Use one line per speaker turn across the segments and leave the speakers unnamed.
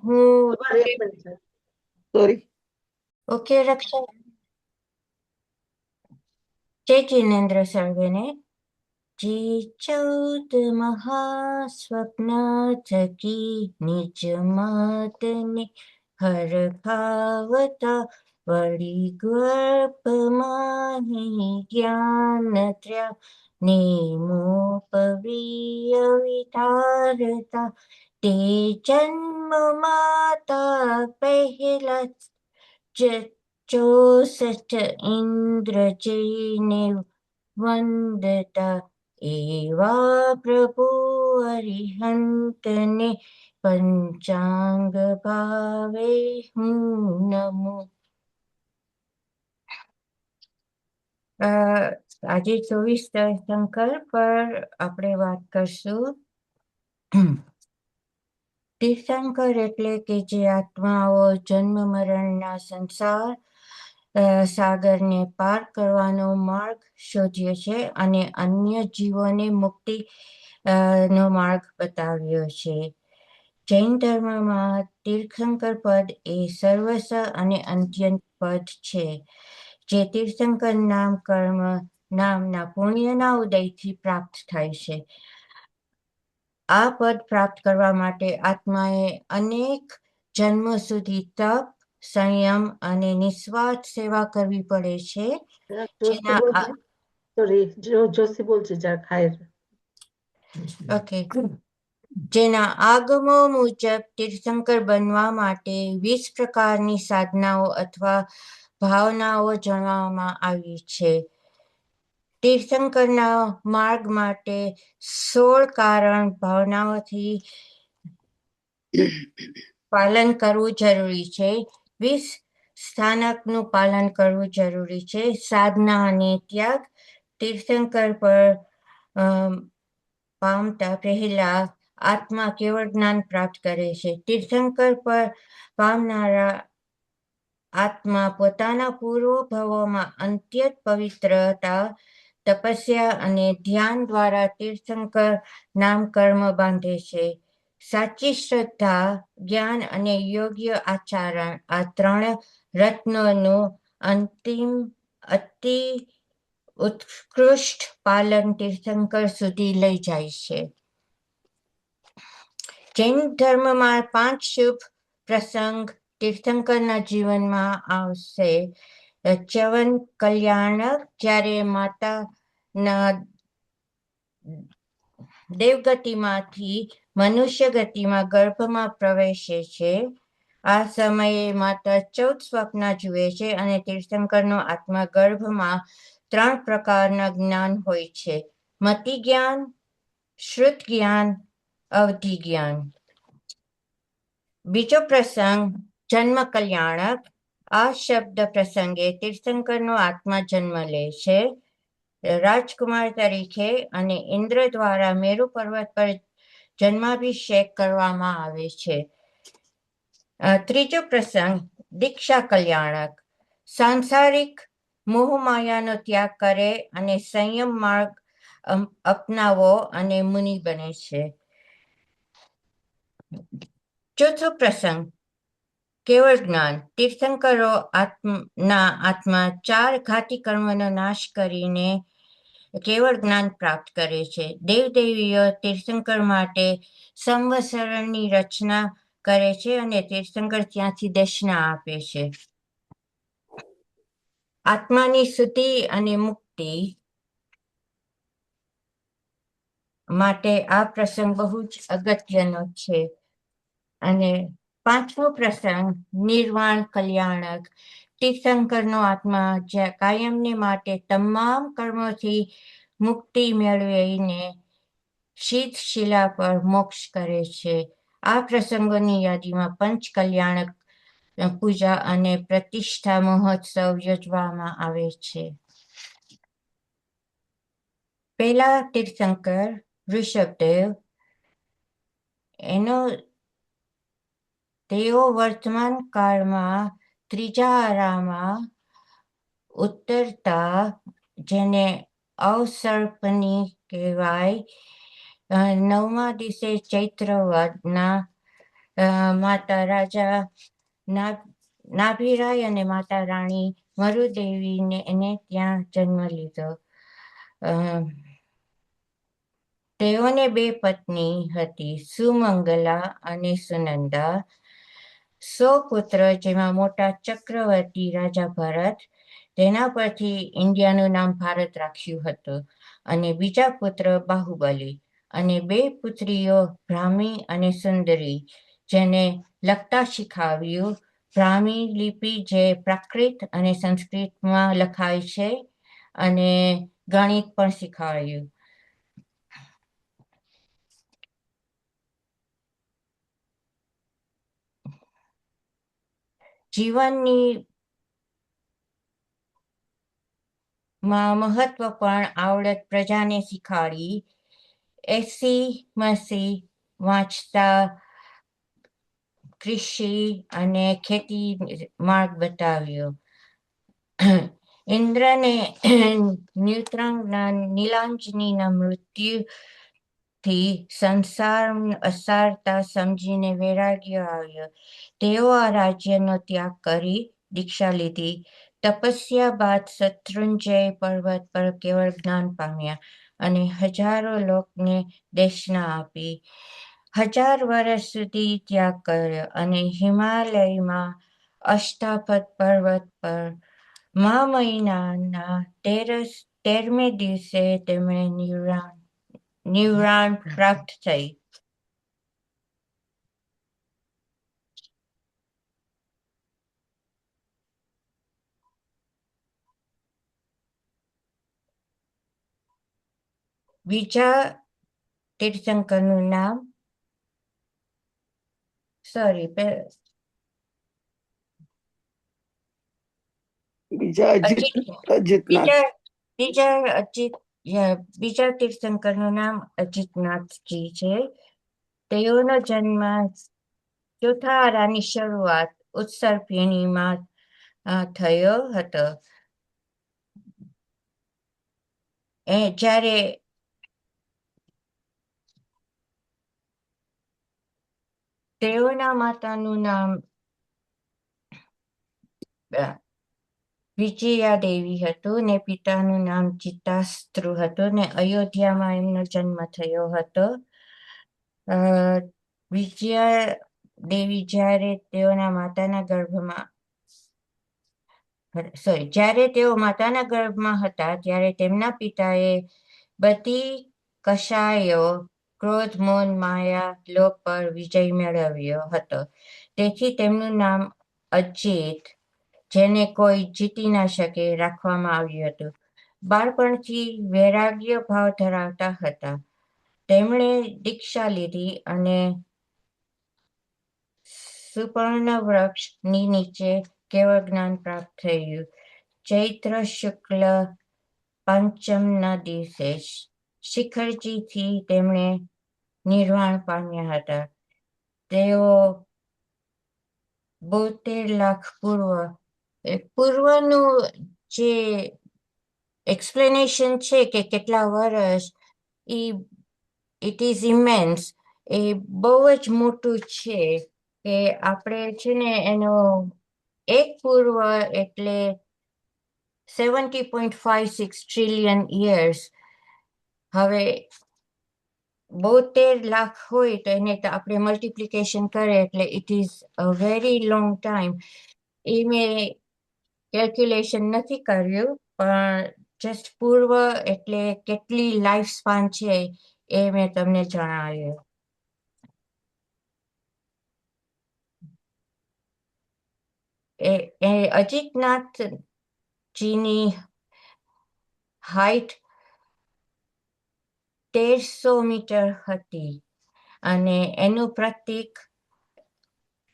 હું
તમારે એક મિનિટ છે. સોરી.
ઓકે રક્ષા જય જિનેન્દ્ર સર્વેને જે 14 મહાસ્વપ્ન થકી નિજ માતને હરખાવતા વળી ગર્ભમાં જ્ઞાન ત્ર્યા નેમો પવિય વિતારતા તે જન્મ માતા પહેલા 64 ઇન્દ્રજીને વંદતા એવા પ્રભુ અરિહંતને પંચાંગ ભાવે હું નમું. આજે 24 તીર્થંકર પર આપણે વાત કરશું. તીર્થંકર એટલે કે જે આત્માઓ જન્મ મરણના સંસાર સાગરને પાર કરવાનો માર્ગ શોધ્યો છે અને અન્ય જીવોને મુક્તિ નો માર્ગ બતાવ્યો છે. જૈન ધર્મમાં તીર્થંકર પદ એ સર્વસ્વ અને અંત્યંત પદ છે, જે તીર્થંકર નામ કર્મ નામના પુણ્યના ઉદયથી પ્રાપ્ત થાય છે. આ પદ પ્રાપ્ત કરવા માટે આત્માએ અનેક જન્મો સુધી તપ, સંયમ અને નિસ્વાર્થ સેવા કરવી પડે છે.
જોશી બોલશે. સોરી, જોશી બોલશે જરાક હાયર.
ઓકે. જેના આગમો મુજબ તીર્થંકર બનવા માટે 20 પ્રકારની સાધનાઓ અથવા ભાવનાઓ જણાવવામાં આવી છે. તીર્થંકરના માર્ગ માટે 16 કારણ ભાવનાઓથી પાલન કરવું જરૂરી છે. 20 સ્થાનકનું પાલન કરવું જરૂરી છે. સાધના અને ત્યાગ તીર્થંકર પર પામતા પહેલા આત્મા કેવળ જ્ઞાન પ્રાપ્ત કરે છે. તીર્થંકર પર પામનારા આત્મા પોતાના પૂર્વ ભવોમાં અત્યંત પવિત્રતા, તપસ્યા અને ધ્યાન દ્વારા તીર્થંકર નામ કર્મ બાંધે છે. સાચી શ્રદ્ધા, જ્ઞાન અને યોગ્ય આચરણ આ 3 રત્નોનું અતિ ઉત્કૃષ્ટ પાલન તીર્થંકર સુધી લઈ જાય છે. જૈન ધર્મમાં 5 શુભ પ્રસંગ તીર્થંકરના જીવનમાં આવશે. ચ્યવન કલ્યાણક, જ્યારે માતાના દેવગતિમાંથી મનુષ્ય ગતિમાં ગર્ભમાં પ્રવેશે છે. આ સમયે માતા 14 સ્વપ્ન જુએ છે અને તીર્થંકરનો આત્મા ગર્ભમાં 3 પ્રકારના જ્ઞાન હોય છે: મતિ જ્ઞાન, શ્રુત જ્ઞાન, અવધિ જ્ઞાન. બીજો પ્રસંગ જન્મ કલ્યાણક. આ શબ્દ પ્રસંગે તીર્થંકરનો આત્મા જન્મ લે છે રાજકુમાર તરીકે અને ઇન્દ્ર દ્વારા મેરુ પર્વત પર જન્માભિષેક કરવામાં આવે છે. ત્રીજો પ્રસંગ દીક્ષા કલ્યાણક. સાંસારિક મોહમાયાનો ત્યાગ કરે અને સંયમ માર્ગ અપનાવો અને મુનિ બને છે. ચોથો પ્રસંગ કેવળ જ્ઞાન. તીર્થંકરો ના આત્મા 4 ઘાતી કર્મનો નાશ કરીને કેવળ જ્ઞાન પ્રાપ્ત કરે છે. દેવદેવીઓ તીર્થંકર માટે સંવત્સરની રચના કરે છે અને તીર્થંકર ત્યાંથી દક્ષિણા આપે છે. આત્માની શુદ્ધિ અને મુક્તિ માટે આ પ્રસંગ બહુ જ અગત્યનો છે. અને 5મો પ્રસંગ નિર્વાણ કલ્યાણક. તીર્થંકરનો આત્મા કાયમને માટે તમામ કર્મોથી મુક્તિ મેળવીને શીત શિલા પર મોક્ષ કરે છે. આ પ્રસંગોની યાદીમાં પંચ કલ્યાણક પૂજા અને પ્રતિષ્ઠા મહોત્સવ યોજવામાં આવે છે. પહેલા તીર્થંકર ઋષભદેવ, તેઓ વર્તમાન કાળમાં ત્રીજા આરામાં ઉતરતા, જેને અવસર્પની કહેવાય, 9મા દિવસે ચૈત્ર વધના માતા રાજા નાભીરાય અને માતા રાણી મરુદેવીને એને ત્યાં જન્મ લીધો. તેઓને 2 પત્ની હતી, સુમંગલા અને સુનંદા. 100 પુત્ર, જેમાં મોટા ચક્રવર્તી રાજા ભરત, તેના પરથી ઇન્ડિયાનું નામ ભારત રાખ્યું હતું, અને બીજા પુત્ર બાહુબલી, અને 2 પુત્રીઓ બ્રાહ્મી અને સુંદરી, જેને લખતા શીખવ્યું. બ્રાહ્મી લિપિ જે પ્રાકૃત અને સંસ્કૃતમાં લખાય છે, અને ગણિત પણ શીખવાડ્યું. જીવનની મહત્વપૂર્ણ આવડત પ્રજાને શીખવાડી. 80 વાંચતા, કૃષિ અને ખેતી માર્ગ બતાવ્યો. ઇન્દ્રને નીલાંજનીના મૃત્યુથી સંસાર અસારતા સમજીને વૈરાગ્ય આવ્યો. તેઓ આ રાજ્યનો ત્યાગ કરી દીક્ષા લીધી. તપસ્યા બાદ શત્રુંજય પર્વત પર કેવળ જ્ઞાન પામ્યા, અને હજારો લોકને દેશના આપી. 1000 વર્ષ સુધી ત્યાગ કર્યો, અને હિમાલયમાં અષ્ટાપદ પર્વત પર મહિનાના 13મે દિવસે તેમને નિવૃત્તિ પ્રાપ્ત થઈ. બીજા તીર્થંકરનું નામ બીજા તીર્થંકરનું નામ અજીતનાથજી છે. તેઓનો જન્મ ચોથા આરાની શરૂઆત ઉત્તરફેણીમાં થયો હતો. જ્યારે તેઓના માતાનું નામ વિજયા દેવી હતું, ને પિતાનું નામ ચિત્તાસ્ત્રુ હતું, ને અયોધ્યામાં એમનો જન્મ થયો હતો. વિજયા દેવી જ્યારે તેઓ માતાના ગર્ભમાં હતા, ત્યારે તેમના પિતાએ બધી કશાયો, ક્રોધ, મોહ, માયા, લોભ પર વિજય મેળવ્યો હતો. તેથી તેમનું નામ અજીત, જેને કોઈ જીતી ના શકે, રાખવામાં આવ્યું હતું. બાળપણથી વૈરાગ્ય ભાવ ધરાવતા હતા. તેમણે દીક્ષા લીધી અને સુપર્ણ વૃક્ષની નીચે કેવળ જ્ઞાન પ્રાપ્ત થયું. ચૈત્ર શુક્લ પંચમના દિવસે શિખરજીથી તેમણે નિર્વાણ પામ્યા હતા. તેઓ 72 લાખ પૂર્વનું જે એક્સપ્લેનેશન છે કે કેટલા વર્ષ, ઇટ ઇઝ ઇમેન્સ. એ બહુ જ મોટું છે કે આપણે છે ને એનો એક પૂર્વ એટલે 70.56 ટ્રિલિયન યર્સ. હવે 72 લાખ હોય તો એને તો આપણે મલ્ટિપ્લિકેશન કરે એટલે it is a very long time. એ મેં કેલ્ક્યુલેશન નથી કર્યું, પણ જસ્ટ પૂર્વ એટલે કેટલી લાઈફ સ્પાન છે એ મેં તમને જણાવ્યું. અજીતનાથજીની હાઈટ 1300 મીટર હતી, અને એનું પ્રતીક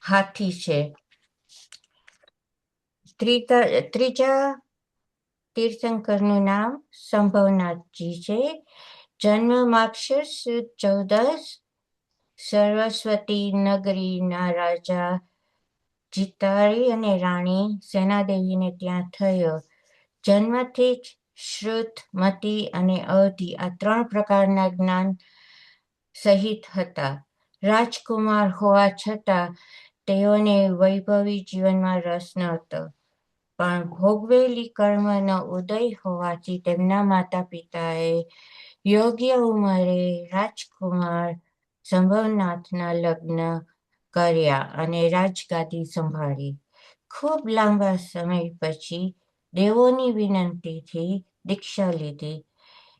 હાથી છે. ત્રીજા તીર્થંકરનું નામ સંભવનાથજી છે. જન્મ માગશીર સુદ 14, સરસ્વતી નગરીના રાજા જીતારી અને રાણી સેનાદેવીને ત્યાં થયો. જન્મથી જ શ્રુત, મતિ અને અવધિ આ 3 પ્રકારના જ્ઞાન સહિત હતા. રાજકુમાર હોવા છતાં તેઓને વૈભવી જીવનમાં રસ નહોતો, પણ ભોગવેલી કર્મનો ઉદય હોવાથી તેમના માતા પિતાએ યોગ્ય ઉંમરે રાજકુમાર સંભવનાથના લગ્ન કર્યા અને રાજગાદી સંભાળી. ખૂબ લાંબા સમય પછી દેવોની વિનંતીથી દીક્ષા લીધી.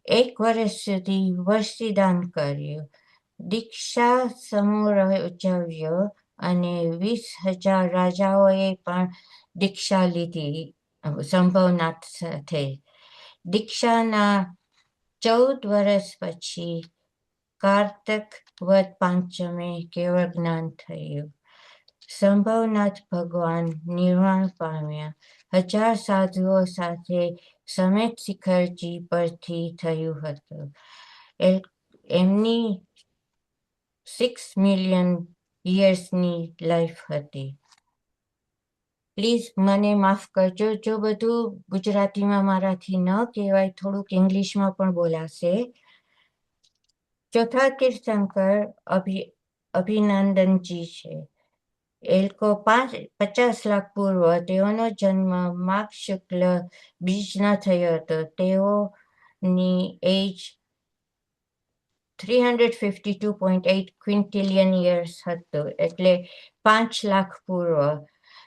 1 વર્ષ સુધી વસ્ત્રદાન કર્યું, દીક્ષા સમારોહ ઉજવ્યો અને 20,000 રાજાઓએ પણ દીક્ષા લીધી સંભવનાથ સાથે. દીક્ષાના 14 વર્ષ પછી કારતક વદ પાંચમે કેવળ જ્ઞાન થયું. સંભવનાથ ભગવાન નિર્વાણ પામ્યા. 1000 સાધુઓ સાથે સમેત શિખરજી પરથી થયું હતું. એમની 6 મિલિયન યર્સની લાઈફ હતી. પ્લીઝ મને માફ કરજો જો બધું ગુજરાતીમાં મારાથી ન કહેવાય, થોડુંક ઇંગ્લિશમાં પણ બોલાશે. ચોથા તીર્થંકર અભિનંદનજી છે. એ લોકો 50 લાખ પૂર્વ તેઓનો જન્મ માઘ શુક્લ બીજના થયો હતો. તેઓની એજ 352.8 ક્વિન્ટિલિયન યર્સ હતું, એટલે 5 લાખ પૂર્વ,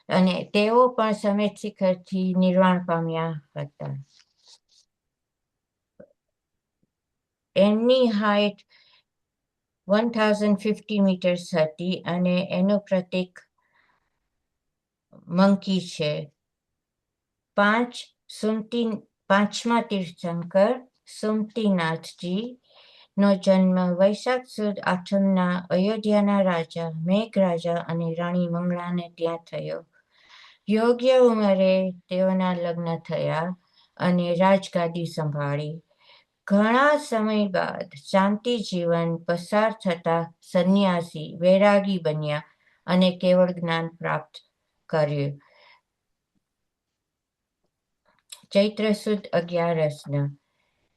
અને તેઓ પણ સમેત શિખરથી નિર્વાણ પામ્યા હતા. એમની હાઈટ 1050 મીટર્સ હતી અને એનું પ્રતીક મંકી છે. પાંચમા તીર્થંકર સુમતીનાથજી નો જન્મ વૈશાખ સુદ આઠમના અયોધ્યાના રાજા મેઘરાજા અને રાણી મંગળાને ત્યાં થયો. યોગ્ય ઉંમરે તેઓના લગ્ન થયા અને રાજગાદી સંભાળી. ઘણા સમય બાદ શાંતિ જીવન પસાર થતા સંન્યાસી વૈરાગી બન્યા અને કેવળ જ્ઞાન પ્રાપ્ત કર્યું. ચૈત્ર સુદ 11ના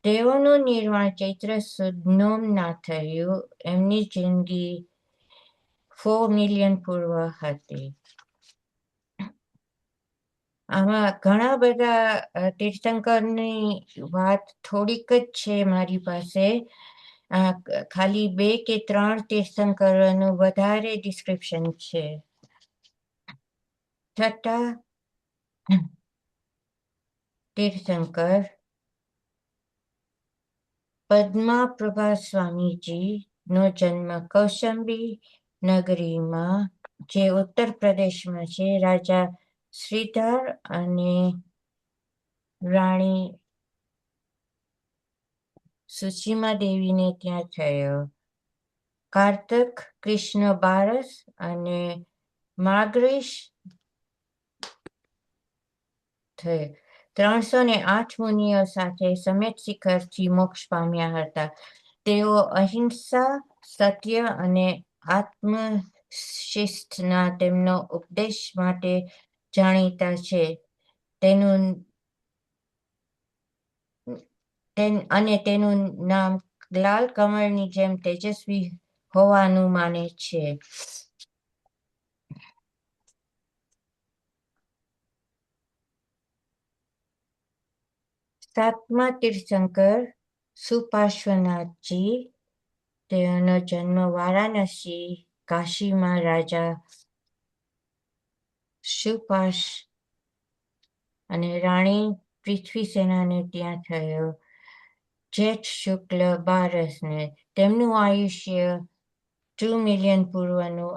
તેઓનું નિર્વાણ ચૈત્ર સુદ 9ના થયું. એમની જિંદગી 4 મિલિયન પૂર્વ હતી. આમાં ઘણા બધા તીર્થંકરની વાત થોડીક જ છે મારી પાસે. ખાલી 2 કે 3 તીર્થંકરોનું વધારે ડિસ્ક્રિપ્શન છે. છઠ્ઠા તીર્થંકર પદ્માપ્રભા સ્વામીજી નો જન્મ કૌશંબી નગરીમાં, જે ઉત્તર પ્રદેશમાં છે, રાજા શ્રીધર અને રાણી સુષિમા દેવીને ત્યાં થયો. કારતક કૃષ્ણ 12 અને માર્ગશીર્ષ થયો. 308 મુનિઓ સાથે સમેત શિખરથી મોક્ષ પામ્યા હતા. તેઓ અહિંસા, સત્ય અને આત્મશિસ્તના તેમનો ઉપદેશ માટે જાણીતા છે. તેનું નામ લાલ કમળની જેમ તેજસ્વી હોવાનું માને છે. સાતમા તીર્થંકર સુપાર્શ્વનાથજી. તેઓનો જન્મ વારાણસી, કાશીમાં રાજા સુપાર્શ અને રાણી પૃથ્વીસેનાને ત્યાં થયો. જેઠ શુક્લ 12ને તેમનું આયુષ્ય 2 મિલિયન પૂર્વનું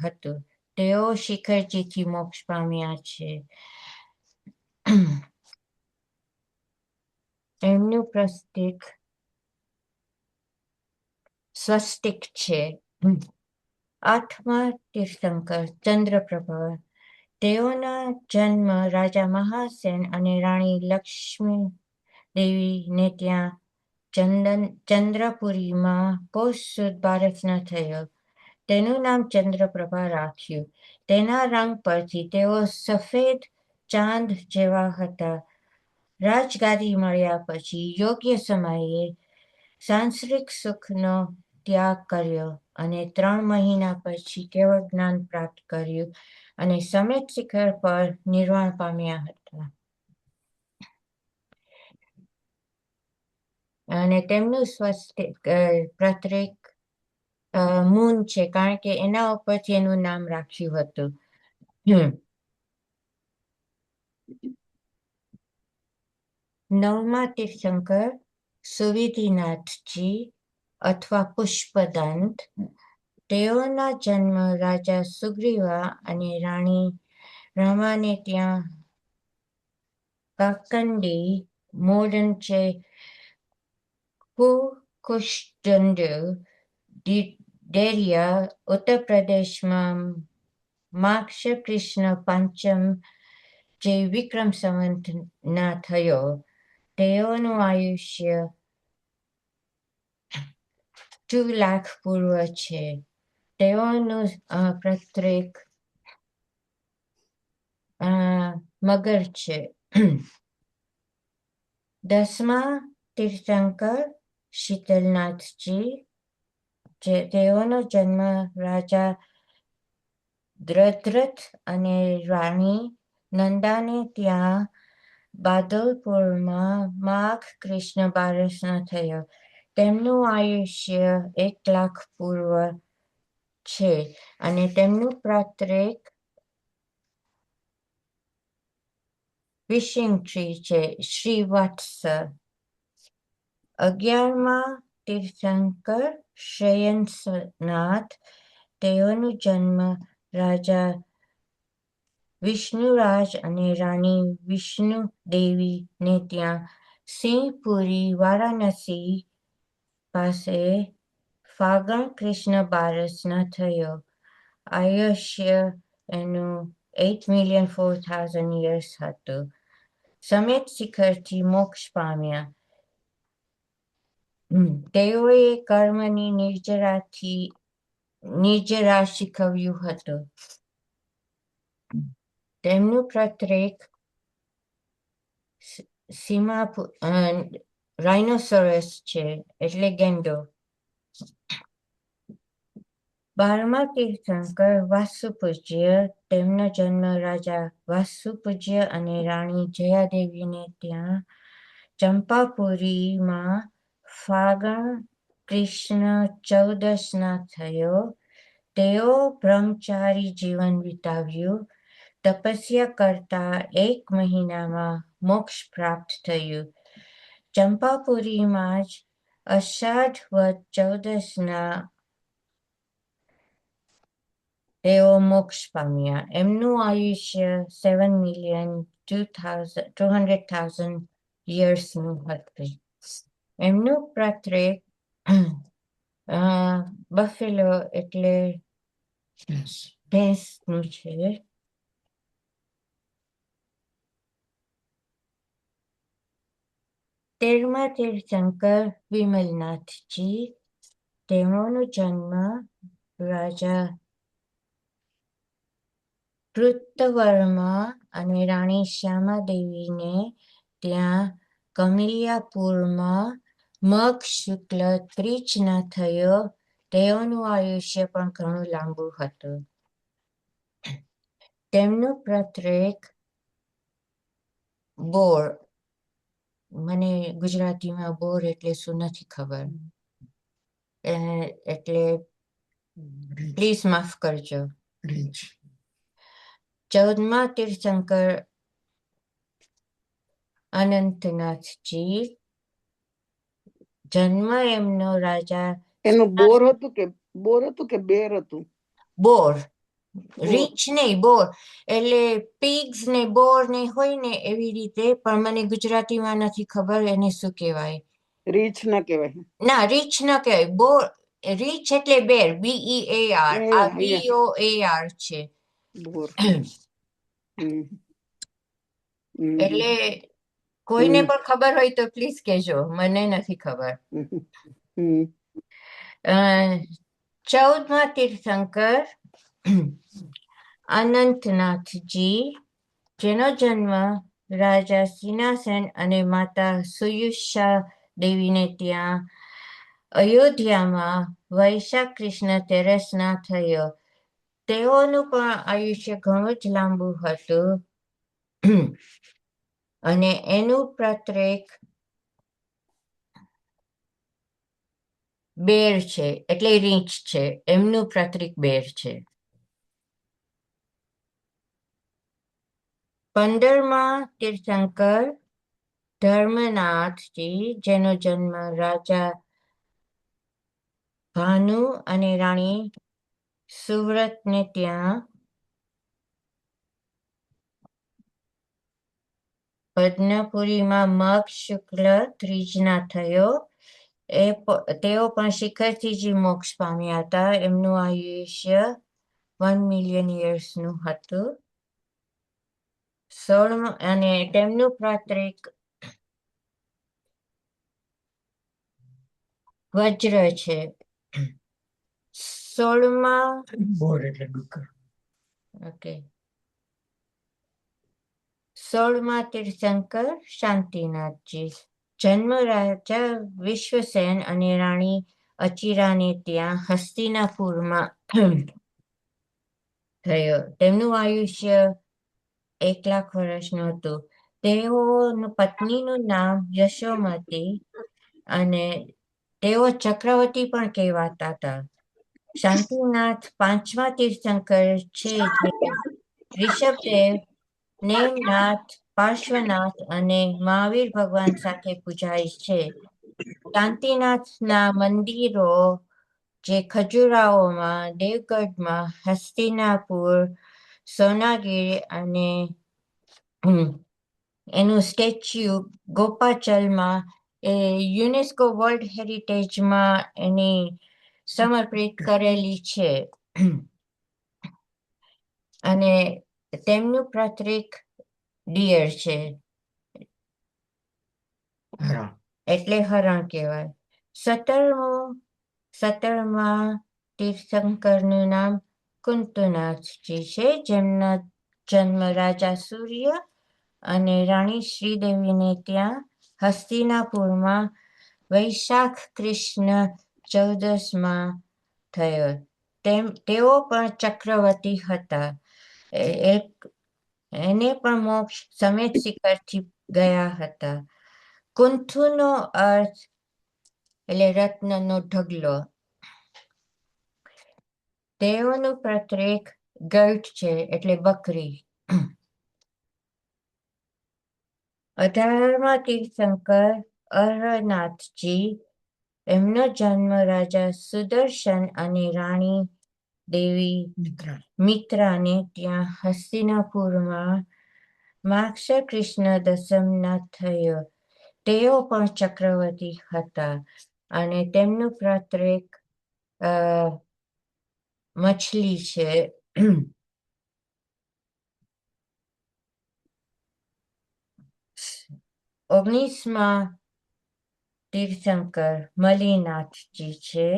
હતું. તેઓ શિખરજીથી મોક્ષ પામ્યા છે. એમનું પ્રતીક સ્વસ્તિક છે. આઠમા તીર્થંકર ચંદ્રપ્રભા. તેઓના જન્મ રાજા મહાસેન અને રાણી લક્ષ્મી દેવીને ત્યાં ચંદ્રપુરીમાં પોષ સુદ 12ના થયો. તેનું નામ ચંદ્રપ્રભા રાખ્યું. તેના રંગ પરથી તેઓ સફેદ ચાંદ જેવા હતા. રાજગાદી મળ્યા પછી યોગ્ય સમયે સાંસારિક સુખનો ત્યાગ કર્યો અને 3 મહિના પછી કેવળ જ્ઞાન પ્રાપ્ત કર્યું અને સમેત શિખર પર નિર્વાણ પામ્યા હતા. અને તેમનું સ્વસ્તિક પ્રતીક મૂન છે, કારણ કે એના ઉપરથી એનું નામ રાખ્યું હતું. 9મા તીર્થંકર સુવિધિનાથજી અથવા પુષ્પદંત. તેઓના જન્મ રાજા સુગ્રીવા અને રાણી રમાને ત્યાં કાકંડી મોડંચે કુશદંડ ડેરિયા ઉત્તર પ્રદેશમાં માક્ષ કૃષ્ણ પાંચમ જે વિક્રમ સંવતના થયો. તેઓનું આયુષ્ય 2 લાખ પૂર્વ છે. તેઓનું પ્રતીક મગર છે. 10મા તીર્થંકર શીતલનાથજી. તેઓનો જન્મ રાજા દ્રધરથ અને રાણી નંદાને ત્યાં બાદલપુરમાં માઘ કૃષ્ણ બારસના થયો. તેમનું આયુષ્ય 1 લાખ પૂર્વ છે અને તેમનું પ્રતીક વિશિંગટ્રી છે, શ્રીવત્સ. 11મા તીર્થંકર શ્રેયસનાથ. તેઓનો જન્મ રાજા વિષ્ણુરાજ અને રાણી વિષ્ણુદેવી ને ત્યાં સિંહપુરી વારાણસી પાસે ફાગણ કૃષ્ણ બારસના થયો. આયુષ્ય એનું 8,04,000 years હતું. સમેત શિખરથી મોક્ષ પામ્યા. તેઓએ કર્મની નિર્જરા શીખવ્યું હતું. તેમનું પ્રતીક રાઇનોસોરસ છે, એટલે ગેંડો. 12મા તીર્થંકર વાસુપૂજ્ય. તેમનો જન્મ રાજા વાસુપૂજ્ય અને રાણી જયાદેવીને ત્યાં ચંપાપુરીમાં ફાગણ કૃષ્ણ 14ના થયો. તેઓ બ્રહ્મચારી જીવન વિતાવ્યું. તપસ્યા કરતા 1 મહિનામાં મોક્ષ પ્રાપ્ત થયું. ચંપાપુરીમાં જ અષાઢ વદ 14ના તેઓ મોક્ષ પામ્યા. એમનું આયુષ્ય 7,200,000 yearsનું હતું. એમનું પ્રતીક બફેલો એટલે ભેંસનું છે. 13મા તીર્થંકર વિમલનાથજી. તેઓનો જન્મ રાજા કૃતવર્મા અને રાણી શ્યામાદેવીને ત્યાં કમલિયાપુરમાં મઘ શુક્લ 30ના થયો. તેઓનું આયુષ્ય પણ ઘણું લાંબુ હતું. તેમનું પ્રતીક બોર. મને ગુજરાતીમાં બોર એટલે શું નથી ખબર, એટલે પ્લીઝ માફ કરજો. 14મા તીર્થંકર અનંતનાથજી. જન્મ એમનો રાજા
એનું બોર હતું કે બેર હતું?
બોર. રીચ નહીં, બોર એટલે પિગ્સ ને બોર ને હોય ને એવી રીતે, પણ મને ગુજરાતીમાં નથી ખબર એને શું કહેવાય.
રીચ ના કહેવાય.
ના, રીચ ન કહેવાય. બોર, રીચ એટલે બેર, BEAR. આ BOAR છે.
બોર.
એટલે કોઈને પણ ખબર હોય તો પ્લીઝ કહેજો, મને નથી ખબર. 14મા તીર્થંકર અનંતનાથજી. જેનો જન્મ રાજા સિનાસેન અને માતા સુયુષા દેવીને ત્યાં અયોધ્યામાં વૈશાખ કૃષ્ણ તેરસના થયો. તેઓનું પણ આયુષ્ય ઘણું જ લાંબુ હતું અને એનું પ્રત્યેક બેર છે, એટલે રીંછ છે. એમનું પ્રતીક બેર છે. 15મા તીર્થંકર ધર્મનાથજી, જેનો જન્મ રાજા ભાનુ અને રાણી સુવ્રતને ત્યાં પદ્મપુરીમાં મઘ શુક્લ ત્રીજના થયો. તેઓ પણ શિખરથી જ મોક્ષ પામ્યા હતા. એમનું આયુષ્ય 1 મિલિયન યર્સનું હતું. અને તેમનું પ્રતીક વજ્ર છે. 16મા
બોર એટલે ડુક્કર.
ઓકે 16મા તીર્થંકર શાંતિનાથજી, જન્મ રાજા વિશ્વસેન અને રાણી અચિરાને ત્યાં હસ્તિનાપુરમાં થયો. તેમનું આયુષ્ય 1,00,000 વર્ષનું હતું. તેઓનું પત્નીનું નામ યશોમતી અને તેઓ ચક્રવર્તી પણ કહેવાતા હતા. શાંતિનાથ 5મા તીર્થંકર છે, જે ઋષભદેવ, નેમનાથ, પાર્શ્વનાથ અને મહાવીર ભગવાન સાથે પૂજાય છે. શાંતિનાથના મંદિરો જે ખજુરાહોમાં, દેવગઢમાં, હસ્તિનાપુર, સોનાગીરી અને એનું સ્ટેચ્યુ ગોપાચલમાં એ યુનેસ્કો વર્લ્ડ હેરિટેજમાં એની સમર્પિત કરેલી છે. અને તેમનું પ્રતીક ડિયર છે,
હરણ.
એટલે હરણ કહેવાય. 17મા તીર્થંકરનું નામ કુંતુનાથજી છે, જેમના જન્મ રાજા સૂર્ય અને રાણી શ્રીદેવીને ત્યાં હસ્તિનાપુરમાં વૈશાખ કૃષ્ણ 14માં થયો. તેઓ પણ ચક્રવર્તી હતા. એને પણ મોક્ષ સમેત શિખરથી ગયા હતા. કુંથુનો અર્થ એટલે રત્નનો ઢગલો. તેઓનું પ્રતીક ગર્ટ છે, એટલે બકરી. 18મા તીર્થંકર અરનાથજી, એમનો જન્મ રાજા સુદર્શન અને રાણી દેવી મિત્રાને ત્યાં હસ્તિનાપુરમાં માગશર કૃષ્ણ દસમના થયો. તેઓ પણ ચક્રવર્તી હતા અને તેમનું પ્રતીક મછલી છે. 19મા તીર્થંકર મલિનાથજી છે.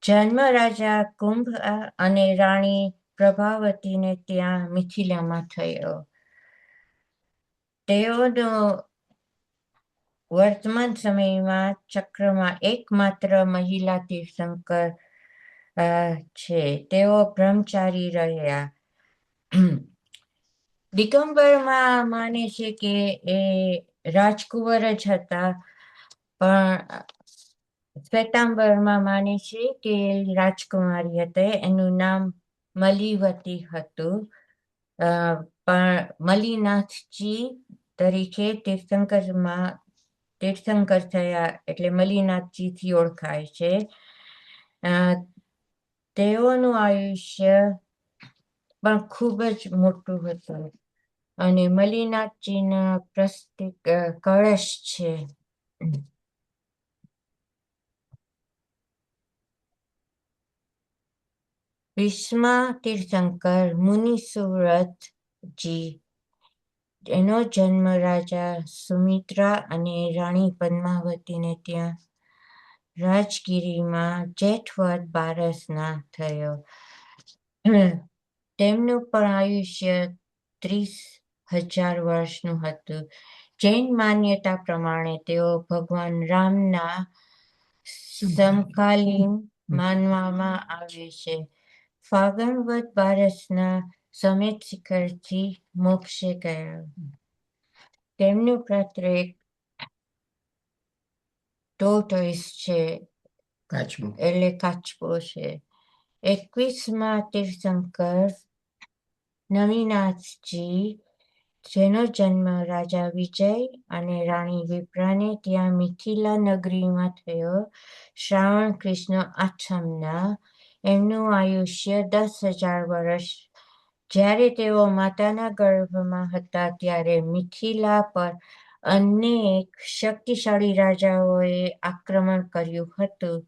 જન્મ રાજા કુંભ અને રાણી પ્રભાવતીને ત્યાં મિથિલામાં થયો. તેઓનો વર્તમાન સમયમાં ચક્રમાં એકમાત્ર મહિલા તીર્થંકર છે. તેઓ બ્રહ્મચારી રહ્યા. દિગંબરમાં માને છે કે એ રાજકુંવર જ હતા, પણ શ્વેતાંબરમાં માને છે કે રાજકુમારી હતી. એનું નામ મલીવતી હતું. પણ મલિનાથજી તરીકે તીર્થંકર થયા, એટલે મલિનાથજીથી ઓળખાય છે. તેઓનું આયુષ્ય પણ ખૂબ જ મોટું હતું અને મલિનાથજીના પ્રતીક કળશ છે. 20મા તીર્થંકર મુનિ સુવ્રતજી, એનો જન્મ રાજા સુમિત્રા અને રાણી પદ્માવતીને ત્યાં રાજગીરીમાં જેઠ વદ 12ના થયો. તેમનું પણ આયુષ્ય 30,000 વર્ષનું હતું. જૈન માન્યતા પ્રમાણે તેઓ ભગવાન રામના સમકાલીન માનવામાં આવે છે. ફાગણ વદ બારસના સમેત શિખરથી મોક્ષે ગયા. તેમનું પાત્ર એક ટોર્ટોઇસ છે,
કાચબો.
એટલે કાચબો છે. 21મા તીર્થંકર નમિનાથજી, જેનો જન્મ રાજા વિજય અને રાણી વિપ્રાને ત્યાં મિથિલા નગરીમાં થયો શ્રાવણ કૃષ્ણ આઠમના. એમનું આયુષ્ય 10,000 વર્ષ. જ્યારે તેઓ માતાના ગર્ભમાં હતા ત્યારે મિથિલા પર અનેક શક્તિશાળી રાજાઓએ આક્રમણ કર્યું હતું,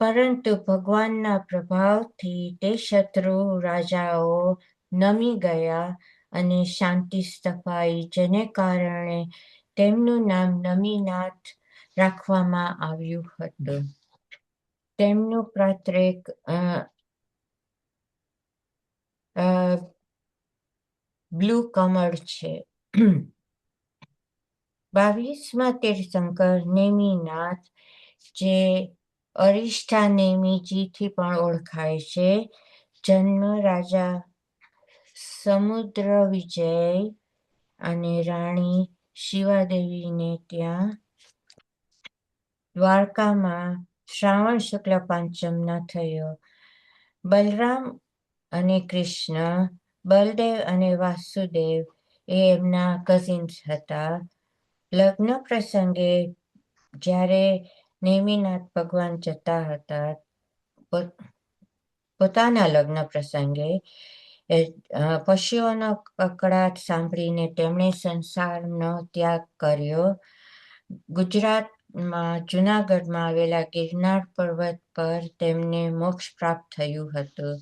પરંતુ ભગવાનના પ્રભાવથી તે શત્રુ રાજાઓ નમી ગયા અને શાંતિ સ્થપાઈ, જેને કારણે તેમનું નામ નમિનાથ રાખવામાં આવ્યું હતું. તેમનું પાત્ર એક બ્લુ કમળ છે. 22મા તીર્થંકર નેમિનાથ, જે અરિષ્ઠા નેમિજીથી પણ ઓળખાય છે, જન્મ રાજા સમુદ્ર વિજય અને રાણી શિવાદેવીને ત્યાં દ્વારકામાં શ્રાવણ શુક્લ પાંચમના થયો. બલરામ અને કૃષ્ણ, બલદેવ અને વાસુદેવ એ એમના કઝિન્સ હતા. લગ્ન પ્રસંગે જ્યારે નેમિનાથ ભગવાન જતા હતા, પોતાના લગ્ન પ્રસંગે પશુઓનો કકળાટ સાંભળીને તેમણે સંસારનો ત્યાગ કર્યો. ગુજરાતમાં જુનાગઢમાં આવેલા ગિરનાર પર્વત પર તેમને મોક્ષ પ્રાપ્ત થયું હતું.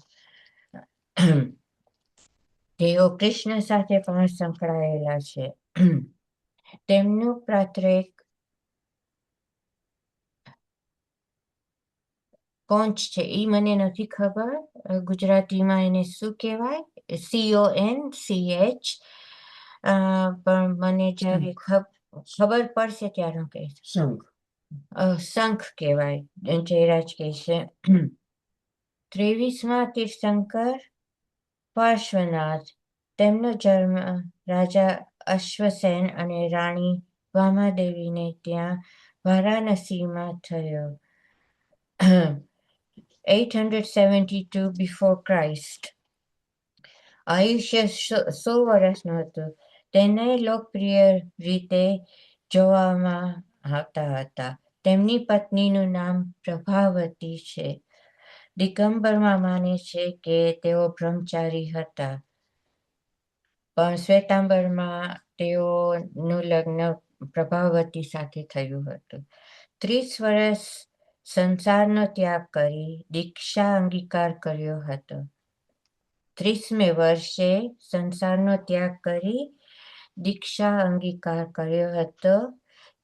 તેઓ કૃષ્ણ સાથે પણ સંકળાયેલા છે. તેમનું પાત્ર એક કોંચ છે, એ મને નથી ખબર ગુજરાતીમાં એને શું કહેવાય, CONCH, પણ મને જ્યારે ખબર પડશે ત્યારે હું કહીશ.
શંખ.
શંખ કહેવાય, જયરાજ કહે છે. 23મા તીર્થંકર પાર્શ્વનાથ, તેમનો જન્મ રાજા અશ્વસેન અને રાણી વામાદેવીને ત્યાં વારાણસીમાં થયો 872 બિફોર ક્રાઇસ્ટ. આયુષ્ય 100 વર્ષનું હતું. તેને લોકપ્રિય રીતે જોવામાં આવતા હતા. તેમની પત્નીનું નામ પ્રભાવતી છે. દિગંબરમાં માને છે કે તેઓ બ્રહ્મચારી હતા, પણ શ્વેતાંબરમાં તેઓનું લગ્ન પ્રભાવતી સાથે થયું હતું. 30 વર્ષ સંસારનો ત્યાગ કરી દીક્ષા અંગીકાર કર્યો હતો. 30મે વર્ષે સંસારનો ત્યાગ કરી દીક્ષા અંગીકાર કર્યો હતો.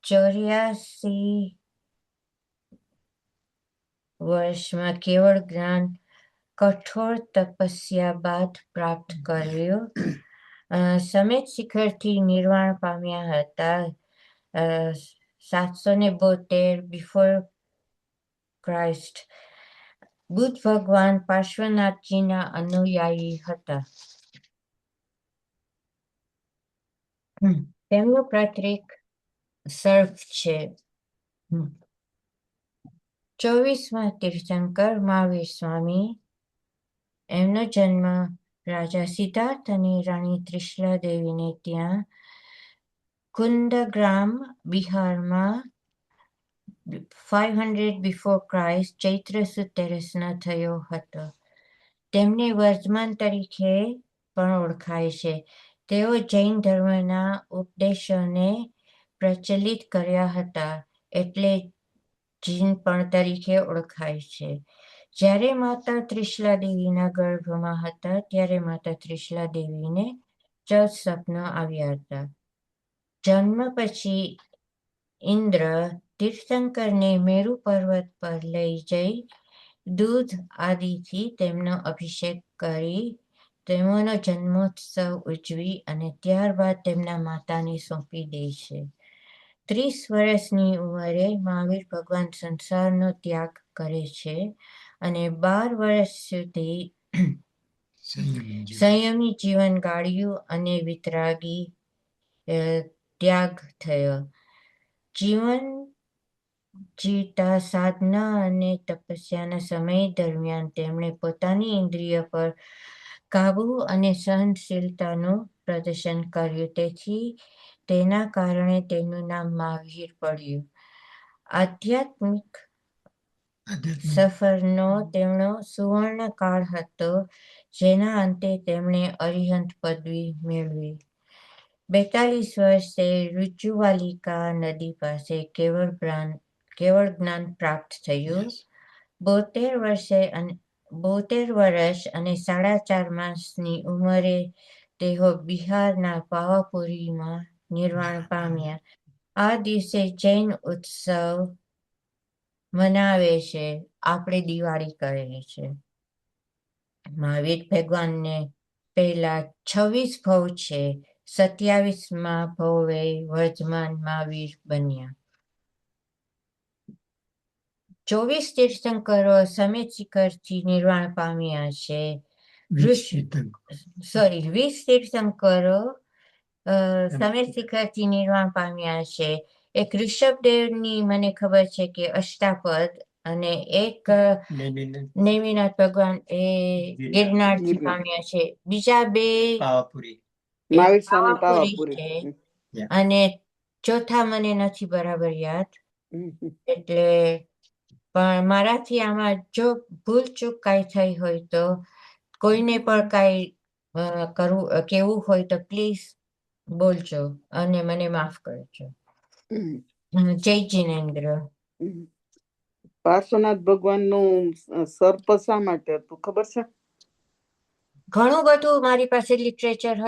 84 વર્ષમાં કેવળ જ્ઞાન કઠોર તપસ્યા બાદ પ્રાપ્ત કર્યું. સમેત શિખરથી નિર્વાણ પામ્યા હતા 772 બિફોર ક્રાઇસ્ટ. બુદ્ધ ભગવાન પાર્શ્વનાથજીના અનુયાયી હતા. તેમનું પ્રતીક સર્પ છે. 24મા તીર્થંકર મહાવીર સ્વામી, એમનો જન્મ રાજા સિદ્ધાર્થ અને રાણી ત્રિશલા દેવીને ત્યાં કુંદગ્રામ, બિહારમાં 500 બિફોર ક્રાઇસ્ટ ચૈત્ર સુદ 13ના થયો હતો. તેમને વર્ધમાન તરીકે પણ ઓળખાય છે. તેઓ જૈન ધર્મના ઉપદેશોને પ્રચલિત કર્યા હતા, એટલે જીન પણ તરીકે ઓળખાય છે. જ્યારે માતા ત્રિશલા દેવીના ગર્ભમાં હતા ત્યારે માતા ત્રિશલા દેવીને 14 સ્વપ્નો આવ્યા હતા. જન્મ પછી ઇન્દ્ર તીર્થંકરને મેરુ પર્વત પર લઈ જઈ દૂધ આદિથી તેમનો અભિષેક કરી તેમનો જન્મોત્સવ ઉજવી અને ત્યારબાદ તેમના માતાને સોંપી દે છે. 30 વર્ષની ઉંમરે મહાવીર ભગવાન સંસારનો ત્યાગ કરે છે અને 12 વર્ષ સુધી સંયમી જીવન ગાળ્યું અને વિતરાગી ત્યાગ થયો. જીવન જીવતા સાધના અને તપસ્યાના સમય દરમિયાન તેમણે પોતાની ઇન્દ્રિય પર કાબુ અને સહનશીલતાનું પ્રદર્શન કર્યું. તેથી તેના કારણે તેનું નામ મહાવીર પડ્યું. આધ્યાત્મિક સફરનો તેમનો સુવર્ણ કાળ હતો, જેના અંતે તેમણે અરિહંત પદવી મેળવી. 42 વર્ષે ઋજુવાલિકા નદી પાસે કેવળ જ્ઞાન પ્રાપ્ત થયું. 72 વર્ષ અને 4.5 માસની ઉંમરે તેઓ બિહારના પાવાપુરીમાં નિર્વાણ પામ્યા. આ દિવસે જૈન ઉત્સવ મનાવે છે. આપણે દિવાળી કહીએ છીએ. મહાવીર ભગવાનને પહેલા 26 ભવ છે. 27મા ભવે વર્ધમાન મહાવીર બન્યા. 24 તીર્થંકરો સમેત શિખરથી નિર્વાણ પામ્યા છે. 20 તીર્થંકરો સમેત શિખરથી નિર્વાણ પામ્યા છે. એક ઋષભદેવની મને ખબર છે કે અષ્ટાપદ, અને એક નેમિનાથ ભગવાન એ ગિરનારથી પામ્યા છે. બીજા બે
પાવાપુરી.
એક
મહાવીર સ્વામી
પાવાપુરી
પાવાપુરી.
છે અને ચોથા મને નથી બરાબર યાદ. એટલે પણ મારાથી આમાં જો ભૂલ ચૂક કાંઈ થઈ હોય તો કોઈને પણ કાંઈ કેવું હોય તો પ્લીઝ બોલજો અને મને માફ કરજો. જય જિનેન્દ્ર.
પાર્શ્વનાથ ભગવાનનું સર્પ શા માટે હતું ખબર છે?
ઘણું બધું મારી પાસે લિટરેચર હતું.